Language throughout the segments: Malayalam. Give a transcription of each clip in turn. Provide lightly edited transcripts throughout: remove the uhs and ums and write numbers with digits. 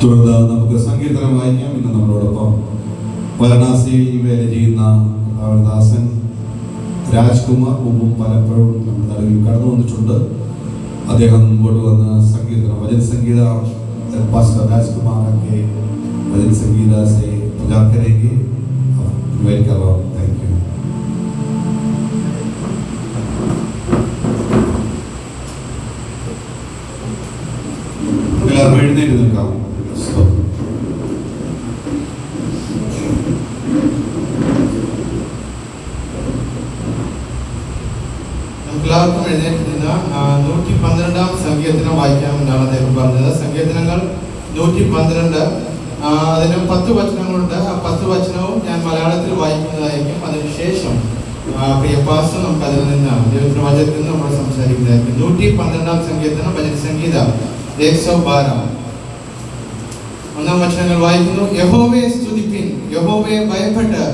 തുടർന്ന് നമുക്ക് സങ്കീർത്തനം വായിക്കാം. ഇന്ന് നമ്മളോടൊപ്പം വാരണാസിയിൽ വേല ചെയ്യുന്ന ദാസൻ രാജ്കുമാർ മുമ്പും പലപ്പോഴും നമ്മുടെ നടുവിൽ കടന്നു വന്നിട്ടുണ്ട്. അദ്ദേഹം മുമ്പോട്ട് വന്ന് സങ്കീർത്തനം വചന സംഗീത पास्टर राजकुमार के वचन संगीता से पूजा करेंगे. इनवाइट कर रहा हूँ. Thank you. എല്ലാവരും എഴുന്നേറ്റ് നിൽക്കാം. എല്ലാവർക്കും എഴുന്നേറ്റ് നിന്ന് 112 സങ്കീർത്തനം വായിക്കാമെന്നാണ് അദ്ദേഹം പറഞ്ഞത്. സങ്കീർത്തനങ്ങൾ 112, അതിന് 10 വചനങ്ങളുണ്ട്. ആ 10 വചനവും ഞാൻ മലയാളത്തിൽ വായിക്കുന്നതായിരിക്കും. അതിനുശേഷം പ്രിയ പാസ്റ്റർ നമുക്ക് അതിൽ നിന്ന് ദൈവത്തിന്റെ വചനത്തിൽ നിന്ന് നമ്മൾ സംസാരിക്കുന്നതായിരിക്കും. 112 സങ്കീർത്തനം വചന സംഗീത 112 ഒന്നാം വചനങ്ങൾ വായിക്കുന്നു. യഹോവയെ സ്തുതിപ്പിൻ, യഹോവയെ ഭയപ്പെട്ട്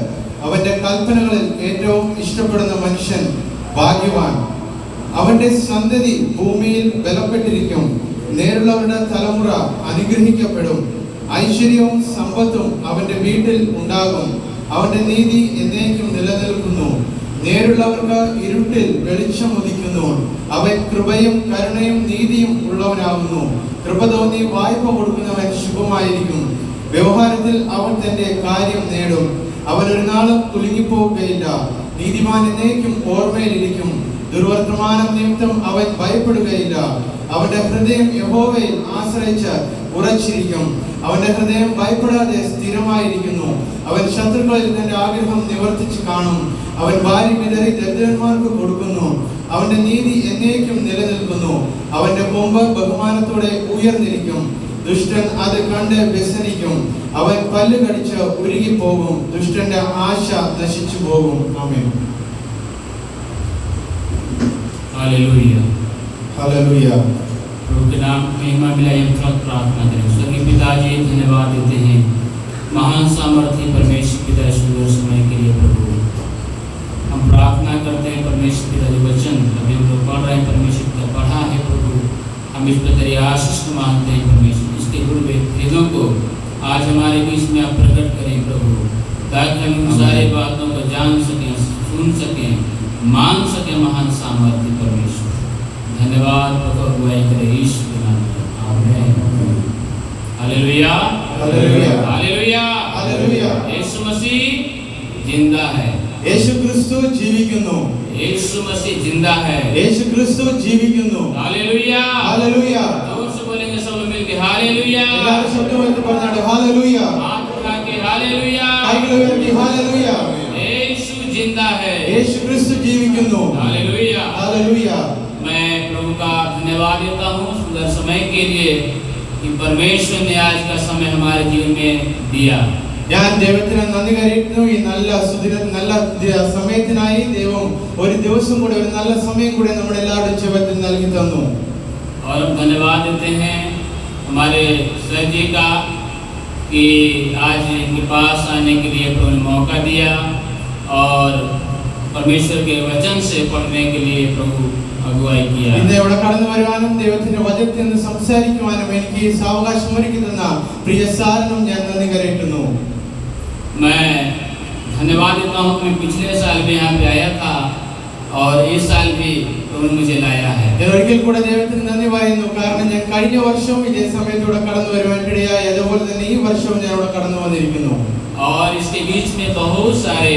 അവന്റെ കൽപ്പനകളിൽ ഏറ്റവും ഇഷ്ടപ്പെടുന്ന മനുഷ്യൻ ഭാഗ്യവാൻ. അവന്റെ സന്തതി ഭൂമിയിൽ ബലപ്പെട്ടിരിക്കും. നേരുള്ളവരുടെ തലമുറ അനുഗ്രഹിക്കപ്പെടും. ഐശ്വര്യവും സമ്പത്തും അവന്റെ വീട്ടിൽ ഉണ്ടാകും. അവന്റെ നീതി എന്നേക്കും നിലനിൽക്കുന്നു. നേരുള്ളവർക്ക് ഇരുട്ടിൽ വെളിച്ചം ഉദിക്കുന്നു. അവൻ കൃപയും കരുണയും നീതിയും ഉള്ളവനാകുന്നു. കൃപ തോന്നി വായ്പ കൊടുക്കുന്നവൻ ശുഭമായിരിക്കും. വ്യവഹാരത്തിൽ അവൻ തന്റെ കാര്യം നേടും. അവൻ ഒരു നാളും കുലുങ്ങിപ്പോവുകയില്ല. നീതിമാൻ എന്നേക്കും ഓർമ്മയിലിരിക്കും. ദുർവർത്തമാനം നിമിത്തം അവൻ ഭയപ്പെടുകയില്ല. അവന്റെ ഹൃദയം യഹോവയിൽ ആശ്രയിച്ച് ഉറച്ചിരിക്കും. അവന്റെ ഹൃദയം ഭയപ്പെടാതെ സ്ഥിരമായിരിക്കുന്നു. അവൻ ശത്രുക്കളിൽ തന്റെ ആഗ്രഹം നിവർത്തിച്ച് കാണും. അവൻ ഭാര്യ വിതറി ദരിദ്രന്മാർക്ക് കൊടുക്കുന്നു. അവന്റെ നീതി എന്നേക്കും നിലനിൽക്കുന്നു. അവന്റെ കൊമ്പ് ബഹുമാനത്തോടെ ഉയർന്നിരിക്കും. ദുഷ്ടൻ അത് കണ്ട് വ്യസനിക്കും. അവൻ പല്ല് കടിച്ച് ഉരുകിപ്പോകും. ദുഷ്ടന്റെ ആശ നശിച്ചു പോകും. ആമേൻ. Hallelujah hallelujah. प्रभु के नाम महिमा मिलाए हम प्रार्थना करें. स्वर्गीय पिताजी धन्यवाद देते हैं महान सामर्थ्य परमेश्वर पिता सुंदर समय के लिए. प्रभु हम प्रार्थना करते हैं परमेश्वर पिता जो वचन अभी हम लोग पढ़ रहे हैं परमेश्वर पिता पढ़ा है प्रभु, हम इस पर तेरी आशीष को मांगते हैं परमेश्वर. इसके गुरु भेदों को आज हमारे बीच में आप प्रकट करें प्रभु, ताकि हम उन सारी बातों को जान सकें, सुन सकें, मान सके. महान सामर्थ्य परमेश्वर धन्यवाद प्रभु अगुवाई करे यीशु के नाम में. आमीन. हालेलुया हालेलुया हालेलुया हालेलुया. यीशु मसीह जिंदा है. യേശു ക്രിസ്തു ജീവിക്കുന്നു. यीशु मसीह जिंदा है. യേശു ക്രിസ്തു ജീവിക്കുന്നു. Hallelujah hallelujah. जोर से बोलेंगे सब लोग मिलके हालेलुया. എല്ലാവരും ശബ്ദമായിട്ട് പറഞ്ഞാട്ടെ हालेलुया. हाथ उठा के हालेलुया. കൈകൾ ഉയർത്തി हालेलुया. यीशु जिंदा है. യേശു ക്രിസ്തു ജീവിക്കുന്നു. Hallelujah hallelujah. मैं प्रभु का धन्यवाद देता हूँ सुंदर समय के लिए कि परमेश्वर ने आज का समय हमारे जीवन में दिया. ഞാൻ ദൈവത്തിന് നന്ദി കരയുന്നു. ഈ നല്ല സമയത്തിനായി ദൈവം ഒരു ദിവസം കൂടെ, ഒരു നല്ല സമയം കൂടെ നമ്മുടെ എല്ലാവരുടെയും ജീവിതത്തിൽ നൽകി തന്നു. और हम धन्यवाद देते हैं हमारे सर जी का कि आज इनके पास आने के लिए प्रभु ने मौका दिया और परमेश्वर के वचन से पढ़ने के लिए प्रभु अगुवाई किया. ഇന്ന് ഇവിടെ കടന്നു വരുവാനും ദൈവത്തിന്റെ വചനത്തിൽ നിന്ന് സംസാരിക്കുവാനും എനിക്ക് ഈ സാവകാശം ഒരുക്കി തന്ന പ്രിയ സാറിനും ഞാൻ നന്ദി കരയുന്നു. मैं धन्यवाद देता हूँ कि मैं पिछले साल भी यहाँ पे आया था और इस साल भी प्रभु मुझे लाया है. ഞാൻ ഒരിക്കൽ കൂടെ ദൈവത്തിന് നന്ദി പറയുന്നു. കാരണം ഞാൻ കഴിഞ്ഞ വർഷവും ഇതേ സമയത്തൂടെ കടന്നു വരുവാൻ ഇടയായി. അതുപോലെ തന്നെ ഈ വർഷവും ഞാൻ ഇവിടെ കടന്നു വന്നിരിക്കുന്നു. और इसके बीच में बहुत सारे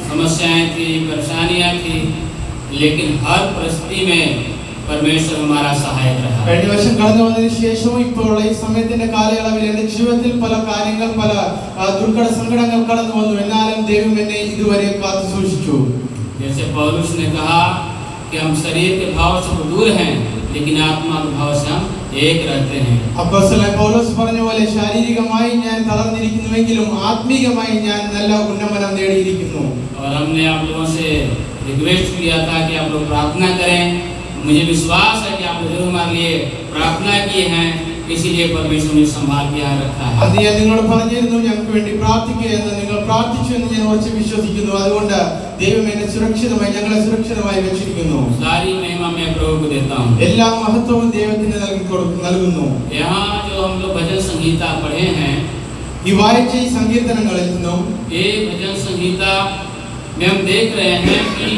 समस्याएं थी, परेशानियां थी, लेकिन हर परिस्थिति में परमेश्वर हमारा सहायक रहा. കഴിഞ്ഞ വർഷം കടന്നു വന്നതിന് ശേഷവും ഇപ്പോൾ ഈ സമയത്തിന്റെ കാലയളവിൽ എന്റെ ജീവിതത്തിൽ പല കാര്യങ്ങൾ, പല ദുർഘട സങ്കടങ്ങൾ കടന്നു വന്നു. എന്നാലും ദൈവം എന്നെ ഇതുവരെ കാത്തു സൂക്ഷിച്ചു. जैसे पौलुस ने कहा कि हम शरीर के भाव से तो दूर हैं, लेकिन आत्मा के भाव से हम एक रहते हैं. അപ്പോസ്തലൻ പൗലോസ് പറഞ്ഞ പോലെ ശാരീരികമായി ഞാൻ തളർന്നിരിക്കുന്നുവെങ്കിലും ആത്മീകമായി ഞാൻ നല്ല ഉന്നമനം നേടിയിരിക്കുന്നു. और हमने आप लोगों से रिक्वेस्ट किया था कि आप लोग प्रार्थना करें. मुझे विश्वास है कि आप लोग हमारे लिए प्रार्थना किए हैं. इसीलिए परमेश्वर ने संभाल के यहाँ रखा है। അത് ഞാൻ നിങ്ങളോട് പറഞ്ഞിരുന്നു, ഞങ്ങൾക്ക് വേണ്ടി പ്രാർത്ഥിക്കുക എന്ന്. നിങ്ങൾ പ്രാർത്ഥിച്ചു എന്ന് ഞാൻ ഉറച്ചു വിശ്വസിക്കുന്നു. അതുകൊണ്ട് ദൈവം എന്നെ സുരക്ഷിതമായി, ഞങ്ങളെ സുരക്ഷിതമായി വെച്ചിരിക്കുന്നു. सारी महिमा मैं प्रभु को देता हूँ। എല്ലാ മഹത്വവും ദൈവത്തിന് നൽകുന്നു. यहाँ जो हम लोग भजन संहिता पढ़े हैं, ഈ വായിച്ച ഈ സങ്കീർത്തനങ്ങളിൽ നിന്നും ये भजन संहिता में हम देख रहे हैं कि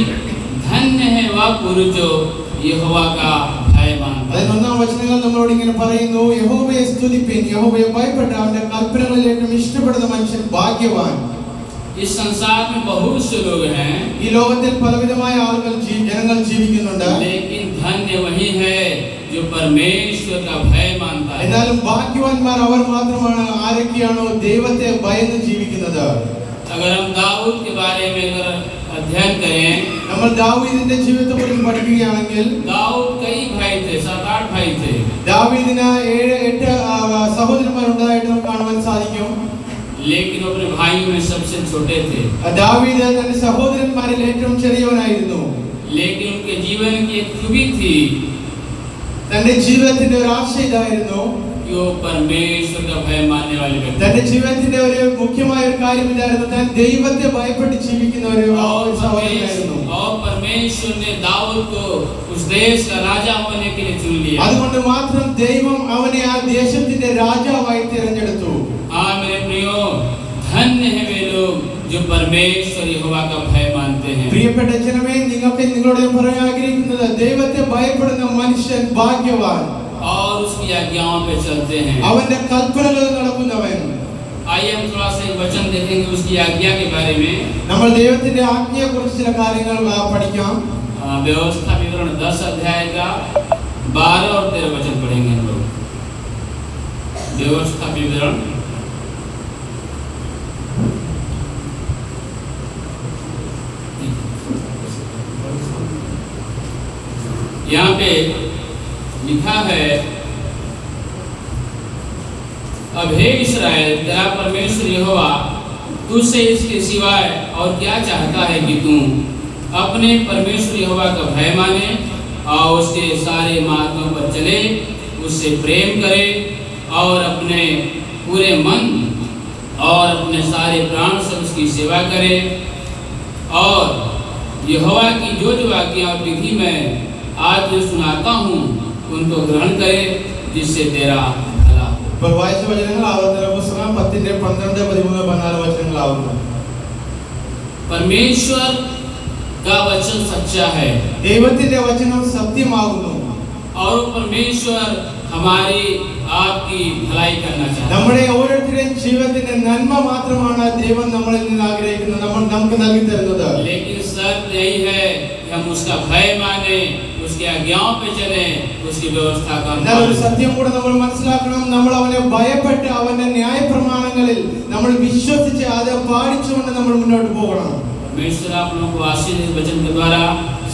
धन्य है वह पुरुष जो यहोवा का भय मानता है। അതിൽ ഒന്നാം വചനങ്ങൾ നമ്മളോട് ഇങ്ങനെ പറയുന്നു, യഹോവയെ സ്തുതിപ്പിൻ, യഹോവയെ ഭയപ്പെട്ട് അവന്റെ കൽപ്പനകളിൽ ഏറ്റവും ഇഷ്ടപ്പെടുന്ന മനുഷ്യൻ ഭാഗ്യവാൻ. इस संसार में बहुत से लोग हैं, ഈ ലോകത്തിൽ പലവിധമായ ആളുകൾ ജനങ്ങൾ ജീവിക്കുന്നുണ്ട്. लेकिन धन्य वही है जो परमेश्वर का भय मानता है। എന്നാലും ഭാഗ്യവാന്മാർ അവർ മാത്രമാണ്, ആരൊക്കെയാണോ ദൈവത്തെ ഭയന്ന് ജീവിക്കുന്നത്. अगर हम दाऊद के बारे में अगर अध्ययन करें, നമ്മൾ ദാവീദിന്റെ ജീവിതത്തെക്കുറിച്ച് പഠിക്കുകയാണെങ്കിൽ दाऊद कई भाई थे, 7-8 भाई थे। ദാവീദിന് 7-8 സഹോദരന്മാരുണ്ടായിട്ട് നമുക്ക് കാണുവാൻ സാധിക്കും. लेकिन वो अपने भाइयों में सबसे छोटे थे। ദാവീദ് തന്റെ സഹോദരന്മാരിൽ ഏറ്റവും ചെറിയവനായിരുന്നു. लेकिन उनके जीवन की एक खूबी थी തന്റെ ജീവിതത്തിന്റെ ഒരു ആശയം ഇതായിരുന്നു, कि वो परमेश्वर का भय मानने वाले व्यक्ति। തന്റെ ജീവിതത്തിന്റെ ഒരു മുഖ്യമായ ഒരു കാര്യം ഇതായിരുന്നു, താൻ ദൈവത്തെ ഭയപ്പെട്ട് ജീവിക്കുന്ന ഒരു സഹോദരനായിരുന്നു. और परमेश्वर ने दाऊद को उस देश का राजा होने के लिए चुन लिया। അതുകൊണ്ട് മാത്രം ദൈവം അവനെ ആ ദേശത്തിന്റെ രാജാവായി തിരഞ്ഞെടുത്തു. हाँ मेरे प्रियो, धन्य है वे लोग जो परमेश्वर यहोवा का भय मानते हैं। പ്രിയപ്പെട്ട ജനമേ, നിങ്ങളോട് പറയാൻ ആഗ്രഹിക്കുന്നത്, ദൈവത്തെ ഭയപ്പെടുന്ന മനുഷ്യൻ ഭാഗ്യവാൻ. और उसकी आज्ञाओं पे चलते हैं। അവന്റെ കൽപ്പനകൾ നടക്കുന്നവൻ. आइए हम थोड़ा सा एक वचन देखेंगे उसकी आज्ञा के बारे में। നമ്മൾ ദൈവത്തിന്റെ ആജ്ഞയെ കുറിച്ച് ചില കാര്യങ്ങൾ പഠിക്കാം. व्यवस्था विवरण 10 अध्याय का 12 और 13 वचन पढ़ेंगे हम लोग। व्यवस्था विवरण यहाँ पे लिखा है, अब हे इस्राएल, तेरा परमेश्वर यहोवा तुझसे इसके सिवाय और क्या चाहता है कि तू अपने परमेश्वर यहोवा का भय माने और उसके सारे मार्गों पर चले, उससे प्रेम करे और अपने पूरे मन और अपने सारे प्राण से उसकी सेवा करे, और यहोवा की जो जो आज्ञा और विधि मैं आज जो सुनाता हूँ उनको ग्रहण करे, जिससे तेरा भला हो। ഇപ്പോൾ വായിച്ച വചനങ്ങൾ ആവർത്തന പുസ്തകം 10-12-13-14 വചനങ്ങളാവുന്നു. परमेश्वर का वचन सच्चा है ദൈവത്തിന്റെ വചനം സത്യമാകുന്നു. और परमेश्वर हमारी आपकी भलाई करना चाहता है। നമ്മുടെ ഓരോരുത്തരുടെയും ജീവിതത്തിന്റെ നന്മ മാത്രമാണ് ദൈവം നമ്മളിൽ നിന്ന് ആഗ്രഹിക്കുന്നത്, നമുക്ക് നൽകി തരുന്നത്. लेकिन शर्त यही है कि हम उसका भय माने, उसकी आज्ञाओं पे चले, उसकी व्यवस्था का എന്നാൽ ഒരു സത്യം കൂടെ നമ്മൾ മനസ്സിലാക്കണം, നമ്മൾ അവനെ ഭയപ്പെട്ട് അവന്റെ ന്യായപ്രമാണങ്ങളിൽ നമ്മൾ വിശ്വസിച്ച് അത് പാലിച്ചുകൊണ്ട് നമ്മൾ മുന്നോട്ട് പോകണം. परमेश्वर आप लोगों को आशीष वचन के द्वारा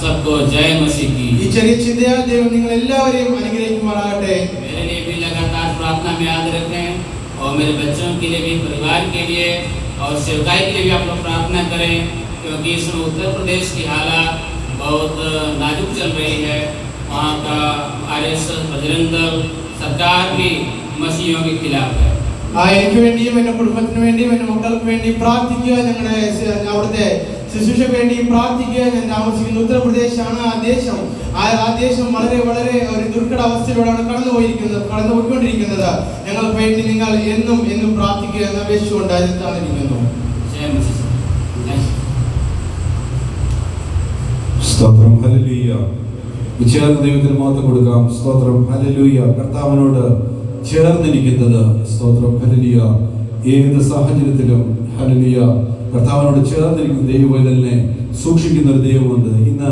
सबको जय मसीह की। ഈ ചെറിയ ചിന്തയാൽ ദൈവം നിങ്ങൾ എല്ലാവരെയും അനുഗ്രഹിക്കുമാറാകട്ടെ. मेरे लिए भी लगातार प्रार्थना में याद रखें, और मेरे बच्चों के लिए भी, परिवार के लिए और सेवकाई के लिए भी आप लोग प्रार्थना करें, क्योंकि इसमें उत्तर प्रदेश की हालत बहुत नाजुक चल रही है। वहाँ का RSS बजरंग दल सरकार भी मसीहियों के खिलाफ है। എനിക്ക് വേണ്ടിയും എൻ്റെ കുടുംബത്തിന് വേണ്ടിയും എൻ്റെ മക്കൾക്ക് വേണ്ടി പ്രാർത്ഥിക്കുക. ഞങ്ങളുടെ അവിടുത്തെ ശുശ്രൂഷയ്ക്ക് വേണ്ടി പ്രാർത്ഥിക്കുക. ഞാൻ താമസിക്കുന്ന ഉത്തർപ്രദേശാണ്. ആ ദേശം വളരെ വളരെ ഒരു ദുർഘടാവസ്ഥയിലൂടെയാണ് കടന്നുപോയിക്കൊണ്ടിരിക്കുന്നത്. ഞങ്ങൾക്ക് വേണ്ടി നിങ്ങൾ എന്നും പ്രാർത്ഥിക്കുക എന്ന് അപേക്ഷിച്ചുകൊണ്ട് തന്നിരിക്കുന്നു. സ്തോത്രം, ഹല്ലേലൂയ. ചേർന്ന് ദൈവത്തിന് മാത്രം കൊടുക്കാം. സ്തോത്രം, ഹല്ലേലൂയ. കർത്താവിനോട് ചേർന്നിരിക്കുന്നത്, സ്തോത്രം, ഹല്ലേലൂയ. ഏത് സാഹചര്യത്തിലും ഹല്ലേലൂയ കർത്താവിനോട് ചേർന്നിരിക്കുന്ന ദൈവവേദനെ സൂക്ഷിക്കുന്ന ഒരു ദൈവമുണ്ട്. ഇന്ന്